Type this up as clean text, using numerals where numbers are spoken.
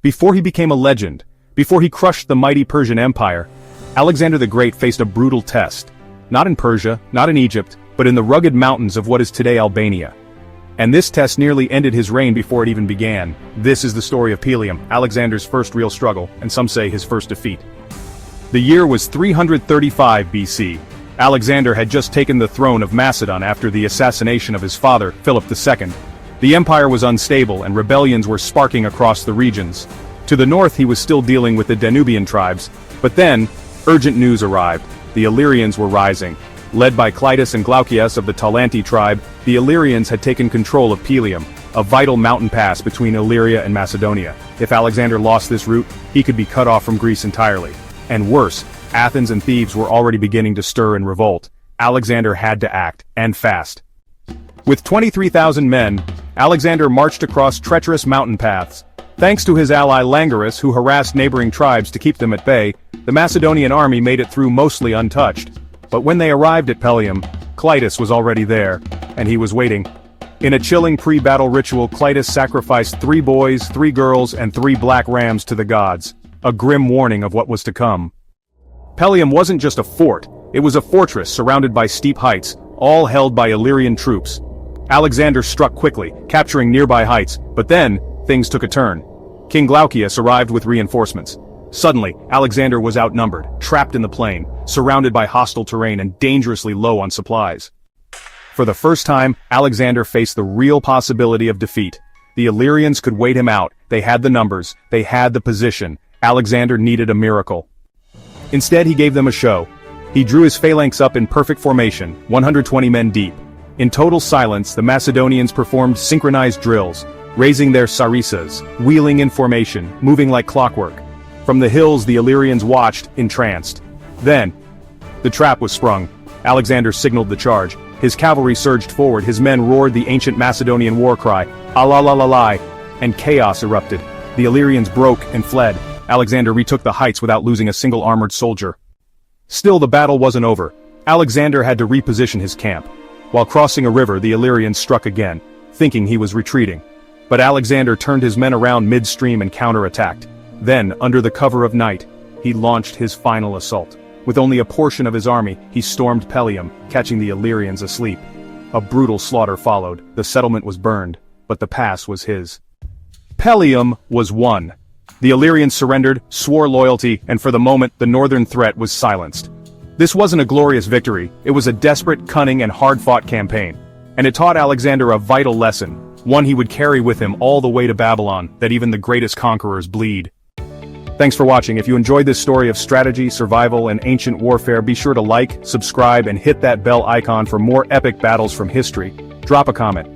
Before he became a legend, before he crushed the mighty Persian Empire, Alexander the Great faced a brutal test. Not in Persia, not in Egypt, but in the rugged mountains of what is today Albania. And this test nearly ended his reign before it even began. This is the story of Pelium, Alexander's first real struggle, and some say his first defeat. The year was 335 BC. Alexander had just taken the throne of Macedon after the assassination of his father, Philip II. The empire was unstable and rebellions were sparking across the regions. To the north he was still dealing with the Danubian tribes, but then, urgent news arrived. The Illyrians were rising. Led by Cleitus and Glaukias of the Taulantii tribe, the Illyrians had taken control of Pelium, a vital mountain pass between Illyria and Macedonia. If Alexander lost this route, he could be cut off from Greece entirely. And worse, Athens and Thebes were already beginning to stir in revolt. Alexander had to act, and fast. With 23,000 men, Alexander marched across treacherous mountain paths. Thanks to his ally Langarus, who harassed neighboring tribes to keep them at bay, the Macedonian army made it through mostly untouched. But when they arrived at Pelium, Cleitus was already there, and he was waiting. In a chilling pre-battle ritual, Cleitus sacrificed 3 boys, 3 girls, and 3 black rams to the gods, a grim warning of what was to come. Pelium wasn't just a fort, it was a fortress surrounded by steep heights, all held by Illyrian troops. Alexander struck quickly, capturing nearby heights, but then, things took a turn. King Glaukias arrived with reinforcements. Suddenly, Alexander was outnumbered, trapped in the plain, surrounded by hostile terrain and dangerously low on supplies. For the first time, Alexander faced the real possibility of defeat. The Illyrians could wait him out, they had the numbers, they had the position. Alexander needed a miracle. Instead he gave them a show. He drew his phalanx up in perfect formation, 120 men deep. In total silence, the Macedonians performed synchronized drills, raising their sarissas, wheeling in formation, moving like clockwork. From the hills the Illyrians watched, entranced. Then, the trap was sprung. Alexander signaled the charge. His cavalry surged forward, his men roared the ancient Macedonian war cry, "Alalalai," and chaos erupted. The Illyrians broke and fled. Alexander retook the heights without losing a single armored soldier. Still, the battle wasn't over. Alexander had to reposition his camp. While crossing a river, the Illyrians struck again, thinking he was retreating. But Alexander turned his men around midstream and counterattacked. Then, under the cover of night, he launched his final assault. With only a portion of his army, he stormed Pelium, catching the Illyrians asleep. A brutal slaughter followed. The settlement was burned, but the pass was his. Pelium was won. The Illyrians surrendered, swore loyalty, and for the moment, the northern threat was silenced. This wasn't a glorious victory, it was a desperate, cunning, and hard-fought campaign. And it taught Alexander a vital lesson, one he would carry with him all the way to Babylon, that even the greatest conquerors bleed. Thanks for watching. If you enjoyed this story of strategy, survival, and ancient warfare, be sure to like, subscribe, and hit that bell icon for more epic battles from history. Drop a comment.